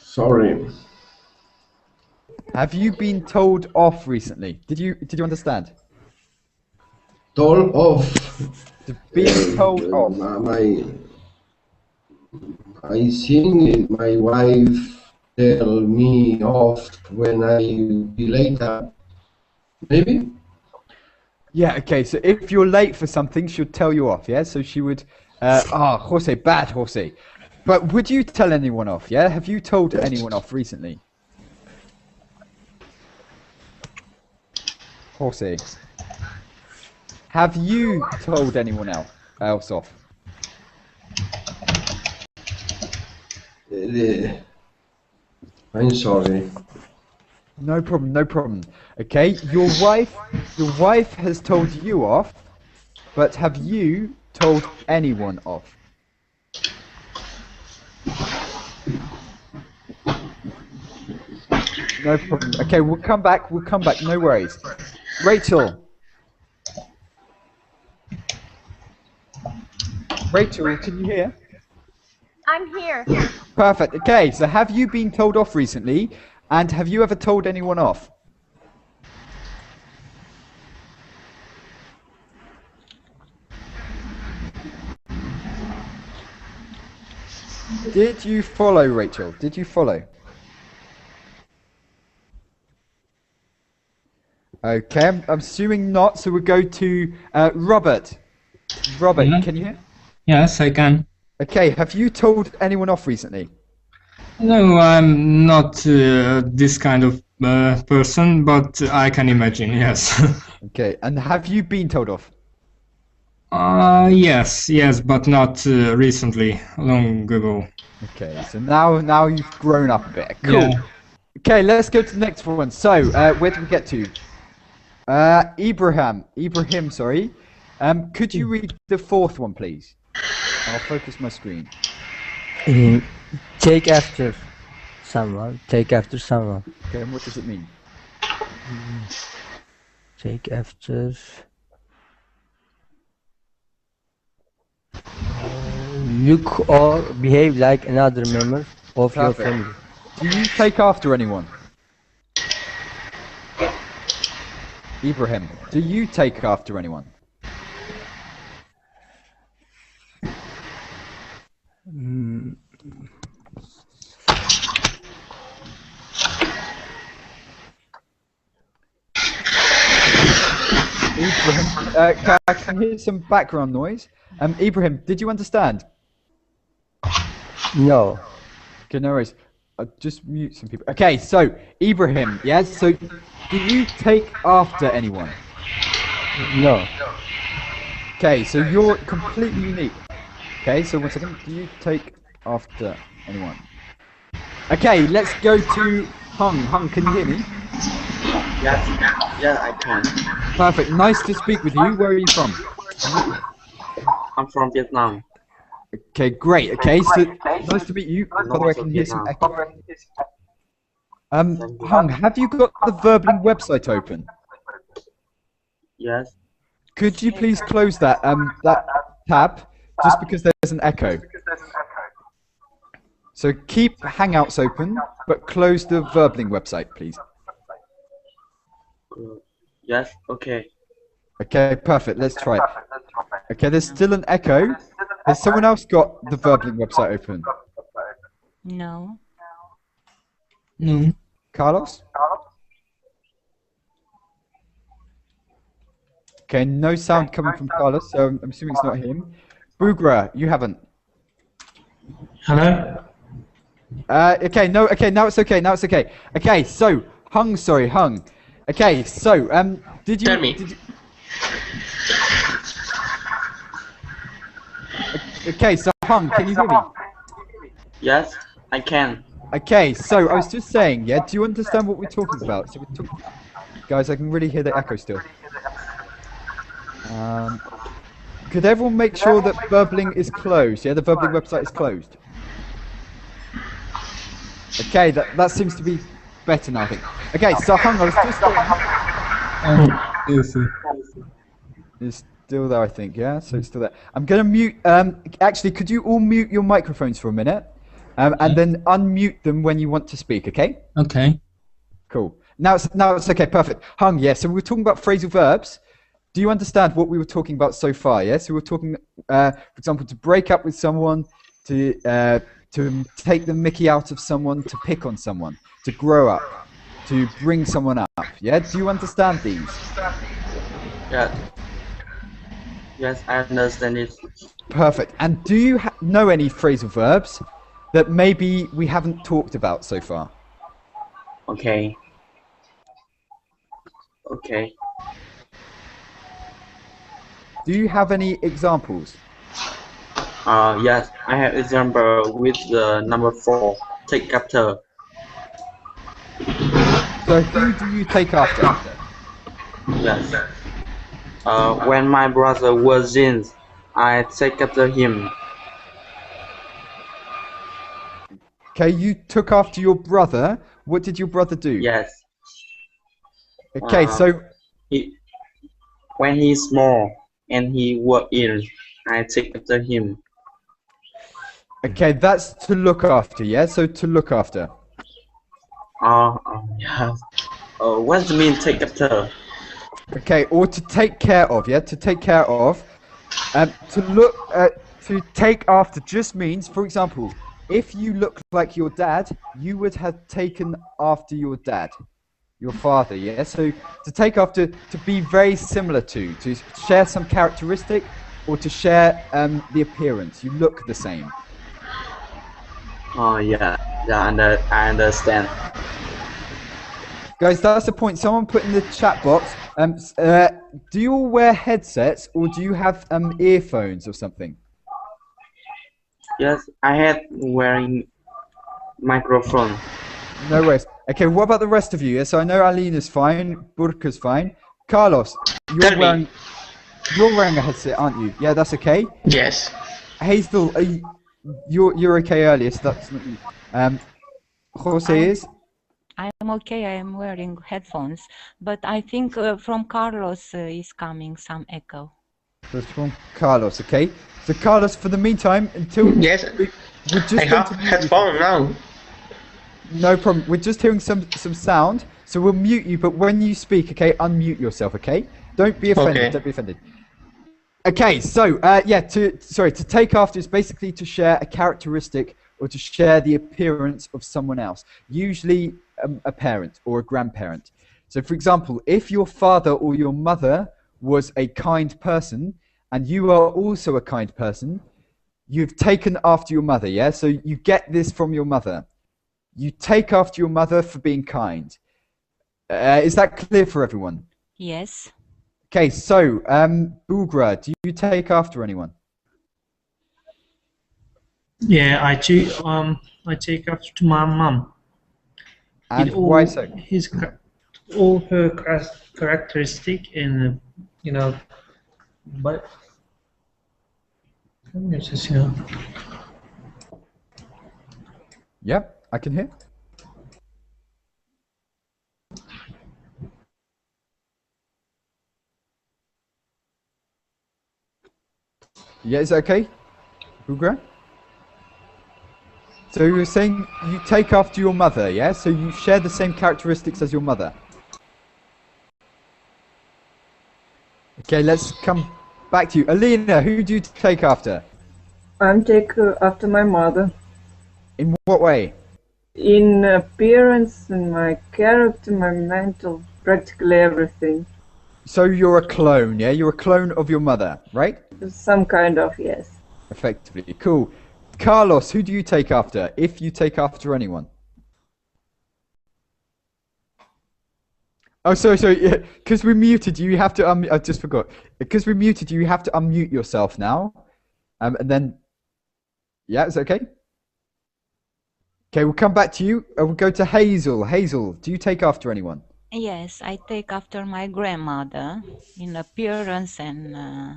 S5: Sorry.
S1: Have you been told off recently? Did you understand?
S5: Told off.
S1: Being told off.
S5: I think my wife tell me off when I be later. Maybe?
S1: Yeah, okay, so if you're late for something, she'll tell you off, yeah? So she would, Jose, bad Jose. But would you tell anyone off, yeah? Have you told anyone off recently? Jose. Have you told anyone else off?
S5: I'm sorry.
S1: No problem, no problem. Okay, your wife has told you off, but have you told anyone off? No problem. Okay, we'll come back, no worries. Rachel. Rachel, can you hear?
S2: I'm here.
S1: Perfect. Okay, so have you been told off recently, and have you ever told anyone off? Did you follow, Rachel? Did you follow? Okay, I'm assuming not, so we'll go to Robert. Robert,
S10: Yeah.
S1: can you hear?
S10: Yes, I can.
S1: Okay, have you told anyone off recently?
S10: No, I'm not this kind of person, but I can imagine, yes.
S1: Okay, and have you been told off?
S10: Yes, but not recently, long ago.
S1: Okay, so now you've grown up a bit. Cool.
S10: Yeah.
S1: Okay, let's go to the next one. So, where did we get to? Ibrahim, sorry. Could you read the fourth one, please? I'll focus my screen.
S11: Take after someone. Take after someone.
S1: Okay, and what does it mean?
S11: Take after. Look or behave like another member of your
S1: Perfect.
S11: family.
S1: Do you take after anyone? Ibrahim, do you take after anyone? Ibrahim, I can hear some background noise. Ibrahim, did you understand?
S11: No.
S1: Okay, no worries. I'll just mute some people. Okay, so Ibrahim, yes. So, do you take after anyone?
S11: No.
S1: Okay, so you're completely unique. Okay, so 1 second. Do you take after anyone? Okay, let's go to Hung. Hung, can you hear me?
S12: Yeah, I can.
S1: Perfect. Nice to speak with you. Where are you from?
S12: I'm from Vietnam.
S1: Okay, great. Okay, so nice to meet you. By the way, I can hear some echo. Hung, have you got the Verbling website open?
S12: Yes.
S1: Could you please close that that tab, just because there's an echo? So keep Hangouts open, but close the Verbling website, please.
S12: Yes, okay.
S1: Okay, perfect. Let's try it. Okay, there's still an echo. Has someone else got the Verbling website open?
S8: No.
S10: No.
S1: Carlos? Okay, no sound coming from Carlos, so I'm assuming it's not him. Bugra, you haven't.
S3: Hello?
S1: Okay, now it's okay, Okay, so, Hung. Okay, so, did you...
S12: Tell me.
S1: Okay, so, Hung, can you hear me?
S12: Yes, I can.
S1: Okay, so, I was just saying, yeah, do you understand what we're talking about? So we're talking... Guys, I can really hear the echo still. Could everyone make sure that Verbling is closed? Yeah, the Verbling website is closed. Okay, that seems to be better now, I think. Okay, so Hung, I was just saying... It's still there, I think, yeah? So it's still there. I'm going to mute... actually, could you all mute your microphones for a minute? And then unmute them when you want to speak, okay?
S10: Okay.
S1: Cool. Now it's okay, perfect. Hung, yeah, so we were talking about phrasal verbs. Do you understand what we were talking about so far, yeah? So we were talking, for example, to break up with someone, to take the mickey out of someone, to pick on someone, to grow up, to bring someone up, yeah? Do you understand these?
S12: Yeah. Yes, I understand it.
S1: Perfect. And do you know any phrasal verbs that maybe we haven't talked about so far?
S12: Okay. Okay.
S1: Do you have any examples?
S12: Yes, I have example with the number 4. Take after.
S1: So who do you take after?
S12: Yes. When my brother was in, I take after him.
S1: Okay, you took after your brother. What did your brother do?
S12: Yes.
S1: Okay, so
S12: When he's small and he was ill, I take after him.
S1: okay, that's to look after, yeah? So to look after.
S12: Yeah. What does it mean take after?
S1: Okay, or to take care of, yeah? To take care of. To take after just means, for example, if you look like your dad, you would have taken after your dad, your father, yeah? So to take after, to be very similar to share some characteristic, or to share the appearance. You look the same.
S12: Oh, yeah. Yeah, I understand.
S1: Guys, that's the point. Someone put in the chat box, do you all wear headsets, or do you have earphones or something?
S12: Yes, I had wearing microphone.
S1: No worries. Okay, what about the rest of you? Yeah, so I know Alina's fine, Burka's fine. Carlos, you're wearing a headset, aren't you? Yeah, that's okay.
S13: Yes.
S1: Hazel, you're okay earlier, so that's not you. Jose is?
S8: I'm okay. I am wearing headphones, but I think from Carlos is coming some echo.
S1: That's from Carlos, okay? So Carlos, for the meantime, until
S13: yes,
S1: we're just
S13: I have headphones now.
S1: No problem. We're just hearing some sound, so we'll mute you. But when you speak, okay, unmute yourself, okay? Don't be offended.
S13: Okay.
S1: Don't be offended. Okay, so yeah, to take after is basically to share a characteristic or to share the appearance of someone else, usually a parent or a grandparent. So, for example, if your father or your mother was a kind person, and you are also a kind person, you've taken after your mother, yeah? So you get this from your mother. You take after your mother for being kind. Is that clear for everyone?
S8: Yes.
S1: Okay, so, Bugra, do you take after anyone?
S3: Yeah, I take after my mom.
S1: And why so?
S3: All her characteristic in, but
S1: Yep, I can hear. Yeah, is that okay, Bugra? So you were saying you take after your mother, yeah? So you share the same characteristics as your mother. Okay, let's come back to you. Alina, who do you take after?
S7: I'm take after my mother.
S1: In what way?
S7: In appearance, in my character, my mental, practically everything.
S1: So you're a clone, yeah? You're a clone of your mother, right?
S7: Some kind of, yes.
S1: Effectively. Cool. Carlos, who do you take after, if you take after anyone? Oh, sorry, because we muted you, you have to I just forgot. Because we muted you, you have to unmute yourself now. And then, yeah, it's okay? Okay, we'll come back to you. We'll go to Hazel. Hazel, do you take after anyone?
S8: Yes, I take after my grandmother in appearance and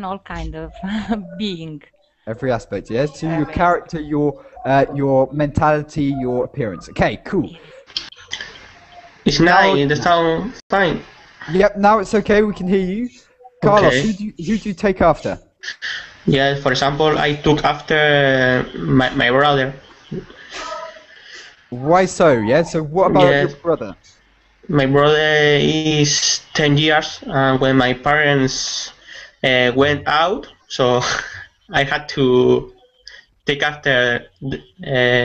S8: all kind of being.
S1: Every aspect, yeah? So your character, your mentality, your appearance. Okay, cool.
S13: It's now the sound fine.
S1: Yep, now it's okay, we can hear you. Carlos,
S13: Okay.
S1: who do you take after?
S13: Yeah, for example, I took after my brother.
S1: Why so, yeah? So what about
S13: Yes.
S1: your brother?
S13: My brother is 10 years, and when my parents went out, so I had to take after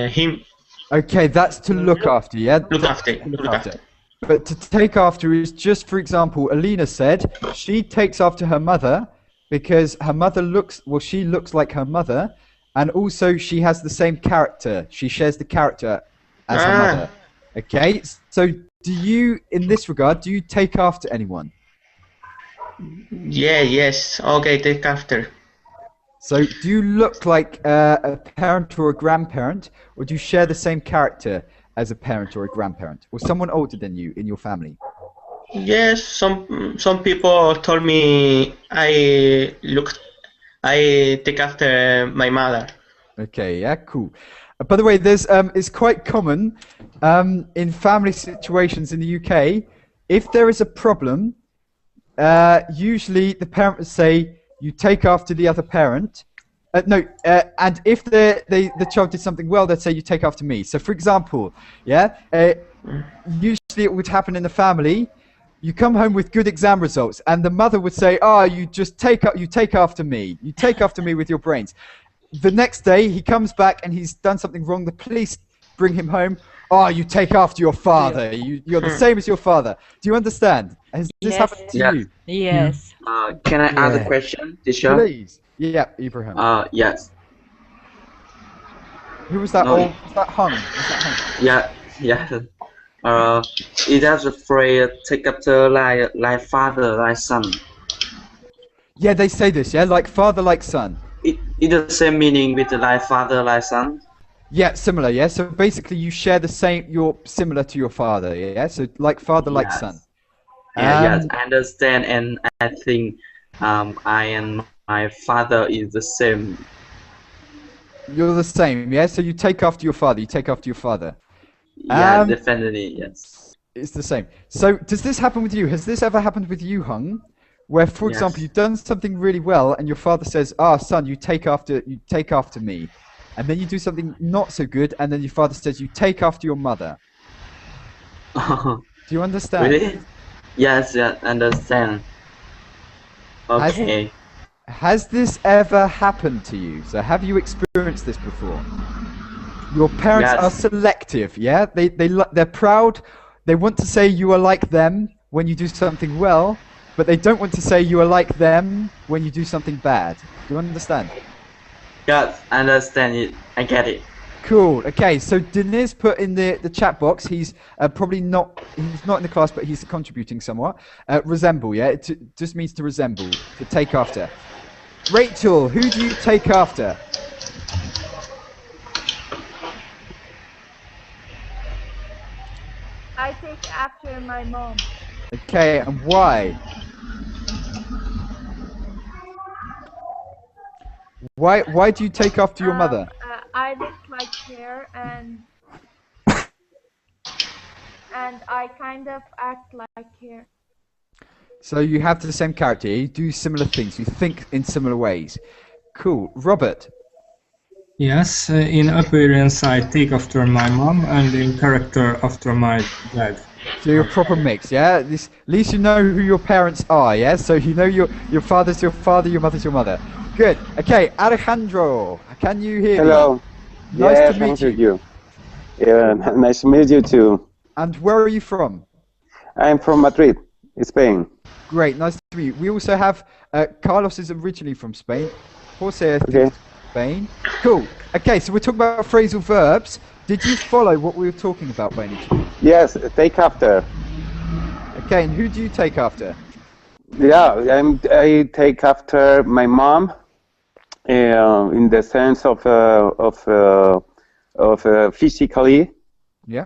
S13: him.
S1: Okay, that's to look after, yeah?
S13: Look after.
S1: But to take after is just, for example, Alina said she takes after her mother because her mother she looks like her mother, and also she has the same character. She shares the character as her mother. Okay, so do you, in this regard, do you take after anyone?
S13: Yeah, yes. Okay, take after.
S1: So do you look like a parent or a grandparent, or do you share the same character as a parent or a grandparent, or someone older than you in your family?
S13: Yes, some people told me I take after my mother.
S1: Okay, yeah, cool. By the way, there's it's quite common in family situations in the UK. If there is a problem, usually the parent would say, you take after the other parent. And if the child did something well, they'd say, you take after me. So, for example, usually it would happen in the family. You come home with good exam results, and the mother would say, you take after me. You take after me with your brains. The next day, he comes back and he's done something wrong. The police bring him home. You take after your father. You're the same as your father. Do you understand? Has this happened to you?
S8: Yes.
S12: Can I ask a question, teacher?
S1: Please. Yeah, Ibrahim.
S12: Yes.
S1: Who was that?
S12: No.
S1: Was that Hung?
S12: Yeah. It has a phrase take after like father, like son.
S1: Yeah, they say this. Yeah, like father, like son.
S12: It the same meaning with like father, like son.
S1: Yeah, similar. Yeah, so basically you share the same. You're similar to your father. Yeah, so like father, like son.
S12: Yes, I understand, and I think I and my father is the same.
S1: You're the same. Yeah, so you take after your father. You take after your father.
S12: Yeah, definitely, yes.
S1: It's the same. So does this happen with you? Has this ever happened with you, Hung? Where, for example, you've done something really well, and your father says, son, you take after me. And then you do something not so good, and then your father says, you take after your mother. Do you understand?
S12: Really? Yes, understand. Okay.
S1: Has this ever happened to you? So have you experienced this before? Your parents are selective, yeah? They're proud. They want to say you are like them when you do something well, but they don't want to say you are like them when you do something bad. Do you understand?
S12: Yes, I understand it. I get it.
S1: Cool. Okay, so Deniz put in the chat box. He's probably not. He's not in the class, but he's contributing somewhat. Resemble, yeah. It just means to resemble, to take after. Rachel, who do you take after?
S2: I take after my mom.
S1: Okay, and why? Why do you take after your mother?
S2: I look like her, and I kind of act like her.
S1: So you have the same character. You do similar things. You think in similar ways. Cool. Robert.
S10: Yes, in appearance I take after my mom, and in character after my dad.
S1: So you're a proper mix, yeah? At least you know who your parents are, yeah? So you know your father's your father, your mother's your mother. Good. Okay, Alejandro, can you hear me?
S14: Hello.
S1: Nice to meet you.
S14: Yeah, nice to meet you too.
S1: And where are you from?
S14: I'm from Madrid, Spain.
S1: Great, nice to meet you. We also have Carlos is originally from Spain. Jose is from Spain. Cool. Okay, so we're talking about phrasal verbs. Did you follow what we were talking about by any chance?
S14: Yes, take after.
S1: Okay, and who do you take after?
S14: Yeah, I take after my mom in the sense of physically.
S1: Yeah.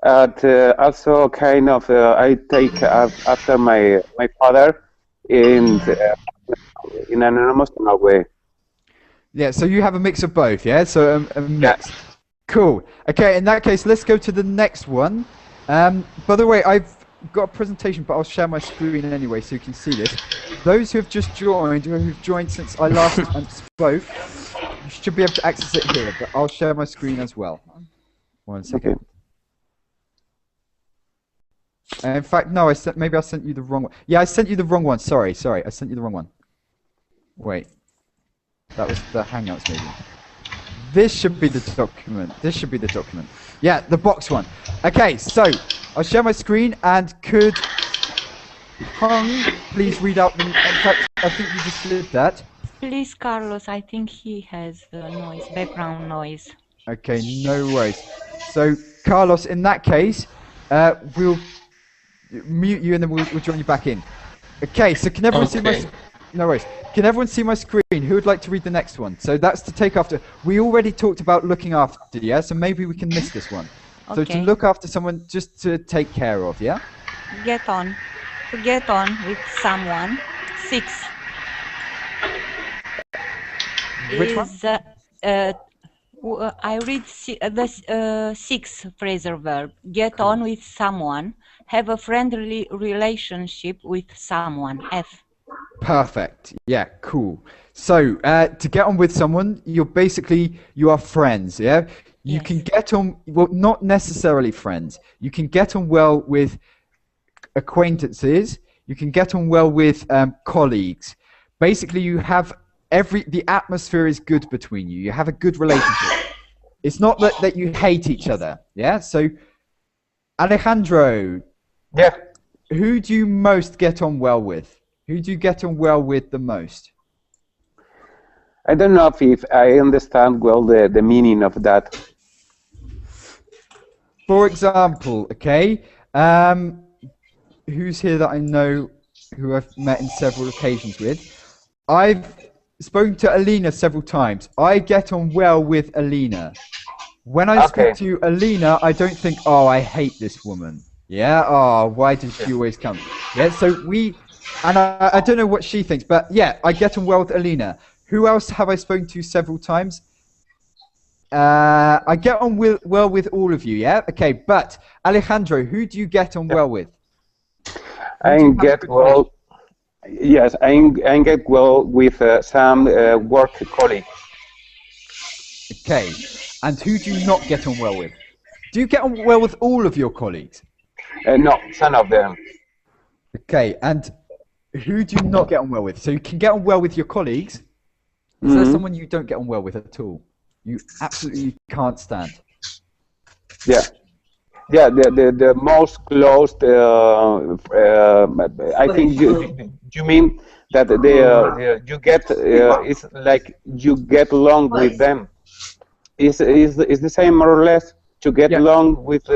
S14: And also kind of I take after my father in an emotional way.
S1: Yeah, so you have a mix of both, yeah? So a mix. Yeah. Cool. Okay, in that case, let's go to the next one. By the way, I've got a presentation, but I'll share my screen anyway so you can see this. Those who have just joined, or who've joined since I last spoke, you should be able to access it here, but I'll share my screen as well. 1 second. Okay. In fact, no, maybe I sent you the wrong one. Yeah, I sent you the wrong one. Sorry, I sent you the wrong one. Wait. That was the Hangouts maybe. This should be the document. Yeah, the box one. Okay, so I'll share my screen, and could Hung please read out the... In fact, I think you just did that.
S8: Please, Carlos, I think he has the noise, background noise.
S1: Okay, no worries. So, Carlos, in that case, we'll mute you and then we'll join you back in. Okay, so can everyone see my... No worries. Can everyone see my screen? Who would like to read the next one? So that's to take after. We already talked about looking after, yeah? So maybe we can miss this one. So to
S8: Okay.
S1: look after someone, just to take care of, yeah?
S8: Get on. To get on with someone. 6
S1: Which one?
S8: is I read the 6 phrasal verb. Get on with someone. Have a friendly relationship with someone. F.
S1: Perfect. Yeah, cool. So to get on with someone, you are friends, yeah? You can get on, well, not necessarily friends. You can get on well with acquaintances. You can get on well with colleagues. Basically, you have the atmosphere is good between you. You have a good relationship. It's not that you hate each other, yeah? So, Alejandro.
S14: Yeah.
S1: Who do you most get on well with? Who do you get on well with the most?
S14: I don't know if I understand well the meaning of that.
S1: For example, okay, who's here that I know who I've met in several occasions with? I've spoken to Alina several times. I get on well with Alina. When I speak to Alina, I don't think, oh, I hate this woman. Yeah, oh, why does she always come? Yeah, so I don't know what she thinks, but yeah, I get on well with Alina. Who else have I spoken to several times? I get on well with all of you, yeah? Okay, but Alejandro, who do you get on well with?
S14: I get well. Yes, I get well with some work colleagues.
S1: Okay, and who do you not get on well with? Do you get on well with all of your colleagues?
S14: No, some of them.
S1: Okay, and who do you not get on well with? So you can get on well with your colleagues. Is there someone you don't get on well with at all? You absolutely can't stand.
S14: Yeah. Yeah, the most close. I think you mean that you get it's like you get along with them. Is the same more or less to get along with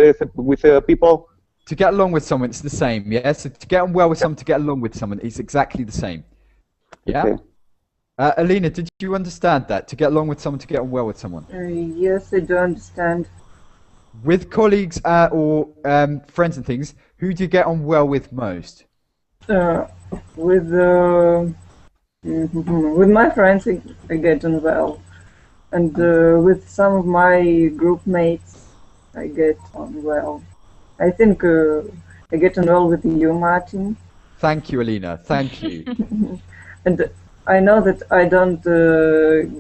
S14: people?
S1: To get along with someone, it's the same. Yeah. So to get on well with someone, to get along with someone, it's exactly the same. Yeah.
S14: Okay.
S1: Alina, did you understand that? To get along with someone, to get on well with someone.
S7: Yes, I do understand.
S1: With colleagues or friends and things, who do you get on well with most?
S7: With my friends, I get on well, and with some of my group mates, I get on well. I think I get on well with you, Martin.
S1: Thank you, Alina. Thank you.
S7: And I know that I don't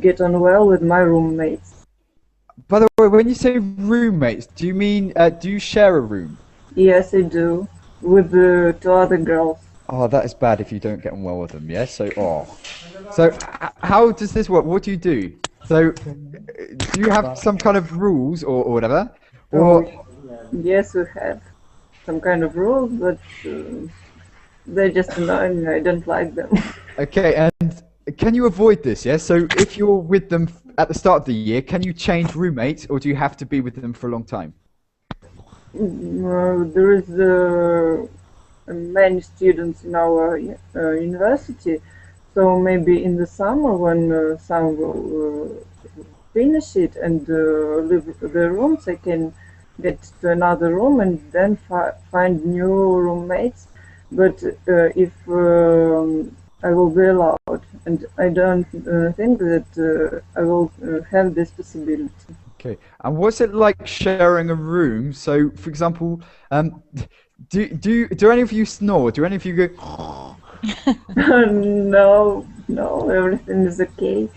S7: get on well with my roommates.
S1: By the way, when you say roommates, do you mean do you share a room?
S7: Yes, I do, with 2 other girls.
S1: Oh, that is bad if you don't get on well with them, yeah? So, how does this work? What do you do? So, do you have some kind of rules or whatever? Or
S7: Yes, we have some kind of rules, but they're just annoying. I don't like them.
S1: Okay, and can you avoid this, yeah? So, if you're with them at the start of the year, can you change roommates, or do you have to be with them for a long time?
S7: There is many students in our university, so maybe in the summer when some will finish it and leave the rooms, I can get to another room and then find new roommates. But if I will be allowed, and I don't think that I will have this possibility.
S1: Okay, and what's it like sharing a room? So, for example, do any of you snore? Do any of you go?
S7: No, everything is okay.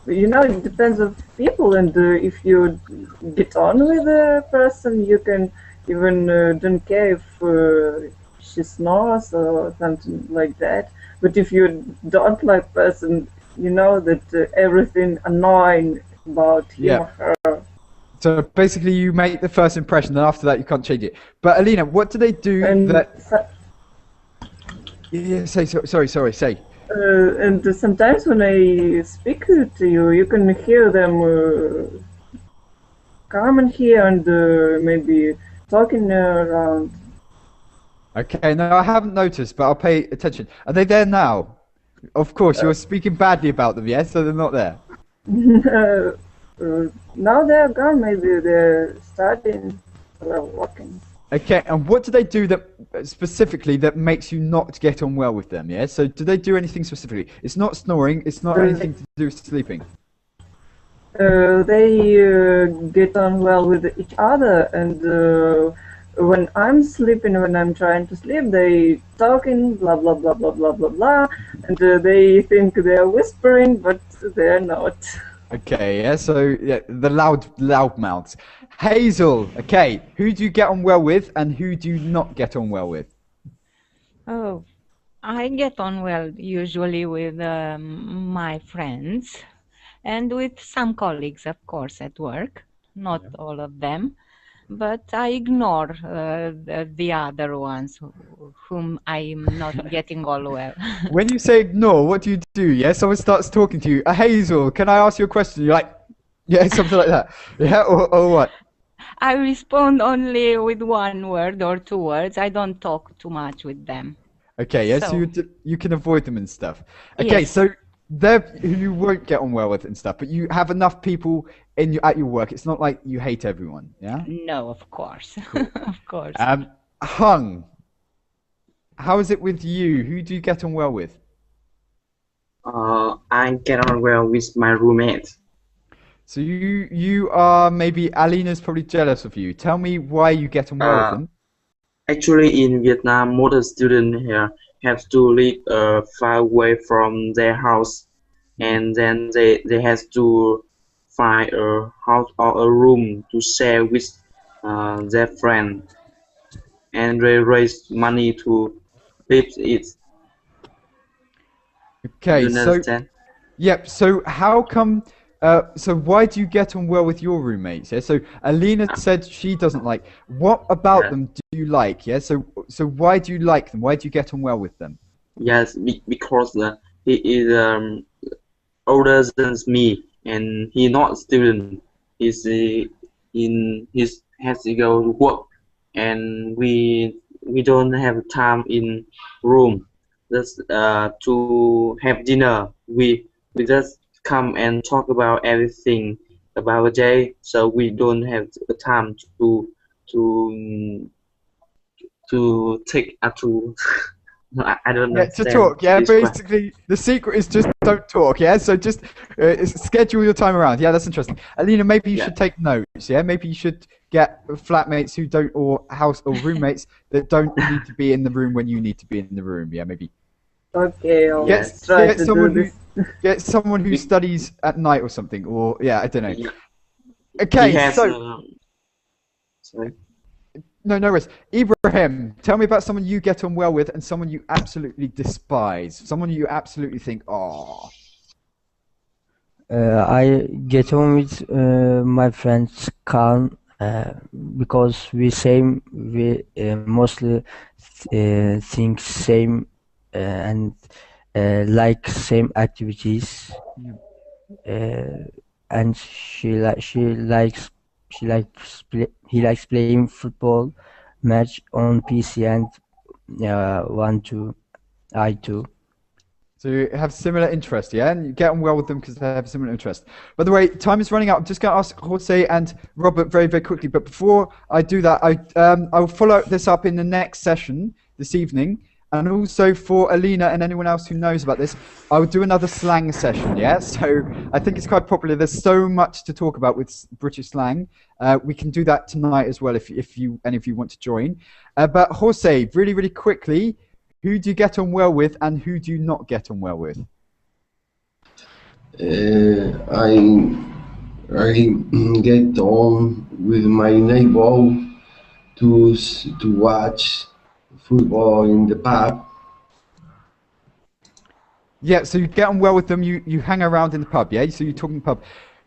S7: It depends on people, and if you get on with a person, you can even don't care if she snores or something like that. But if you don't like person, you know that everything annoying about him or her.
S1: So basically, you make the first impression, and after that, you can't change it. But Alina, what do they do Say.
S7: And sometimes when I speak to you, you can hear them coming here and maybe talking around.
S1: Okay, no, I haven't noticed, but I'll pay attention. Are they there now? Of course, you're speaking badly about them, yes? So they're not there.
S7: Now they're gone. Maybe they're starting working.
S1: Okay, and what do they do that specifically that makes you not get on well with them? Yeah. So do they do anything specifically? It's not snoring. It's not anything to do with sleeping.
S7: They get on well with each other, and when I'm sleeping, when I'm trying to sleep, they talking blah blah blah blah blah blah blah, and they think they're whispering, but they're not.
S1: Okay, yeah. So yeah, the loud mouths. Hazel. Okay, who do you get on well with, and who do you not get on well with?
S8: Oh, I get on well usually with my friends and with some colleagues, of course, at work. Not all of them, but I ignore the other ones whom I'm not getting all well.
S1: When you say ignore, what do you do? Yeah, someone starts talking to you. Hazel, can I ask you a question? You're like, yeah, something like that. Yeah, or what?
S8: I respond only with one word or two words. I don't talk too much with them.
S1: Okay, yeah, so you can avoid them and stuff. Okay,
S8: Yes.
S1: so they're who you won't get on well with and stuff, but you have enough people at your work. It's not like you hate everyone, yeah?
S8: No, of course. Of course.
S1: Hung, how is it with you? Who do you get on well with?
S12: I get on well with my roommate.
S1: So you are maybe Alina's probably jealous of you. Tell me why you get on well with them.
S12: Actually, in Vietnam, most students here have to live far away from their house, and then they have to find a house or a room to share with their friend, and they raise money to live it.
S1: Okay,
S12: You
S1: so
S12: understand?
S1: yep. So how come? So why do you get on well with your roommates? Yeah. So Alina said she doesn't like. What about them do you like? Yeah. So why do you like them? Why do you get on well with them?
S12: Yes, because he is older than me, and he not student. He's in his has to go to work, and we don't have time in room. Just to have dinner. We just come and talk about everything about the day, so we don't have the time to take to I don't
S1: Yeah, to
S12: understand
S1: talk. Yeah,
S12: this one.
S1: basically the secret is just don't talk. Yeah. So just schedule your time around. Yeah, that's interesting. Alina, maybe you should take notes. Yeah, maybe you should get flatmates who don't, or house or roommates that don't need to be in the room when you need to be in the room. Yeah, maybe.
S7: Okay, I'll try to do this.
S1: Get someone who studies at night or something, or yeah, I don't know.
S12: He
S1: Okay,
S12: has,
S1: so
S12: sorry.
S1: no worries. Ibrahim, tell me about someone you get on well with and someone you absolutely despise. Someone you absolutely think, oh.
S11: I get on with my friends Khan because we mostly think same and like same activities, and he likes playing football match on PC, and I too.
S1: So you have similar interest, yeah? And you get on well with them because they have similar interest. By the way, time is running out. I'm just going to ask Jose and Robert very, very quickly. But before I do that, I'll follow this up in the next session this evening. And also for Alina and anyone else who knows about this, I will do another slang session, yeah? So I think it's quite popular. There's so much to talk about with British slang. We can do that tonight as well if you want to join. But Jose, really, really quickly, who do you get on well with and who do you not get on well with?
S5: I get on with my neighbor to watch football in the pub.
S1: Yeah, so you get on well with them. You hang around in the pub, yeah. So you talk in the pub.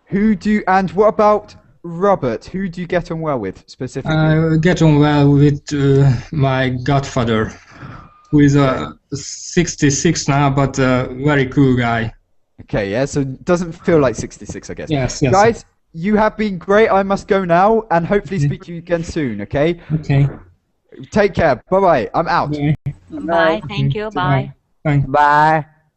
S1: And what about Robert? Who do you get on well with specifically?
S10: I get on well with my godfather, who is 66 now, but a very cool guy.
S1: Okay, yeah. So it doesn't feel like 66, I guess.
S10: Yes.
S1: Guys, you have been great. I must go now, and hopefully speak to you again soon. Okay.
S10: Okay.
S1: Take care. Bye bye. I'm out.
S8: Bye. Thank you. Bye.
S10: Bye.
S11: Bye.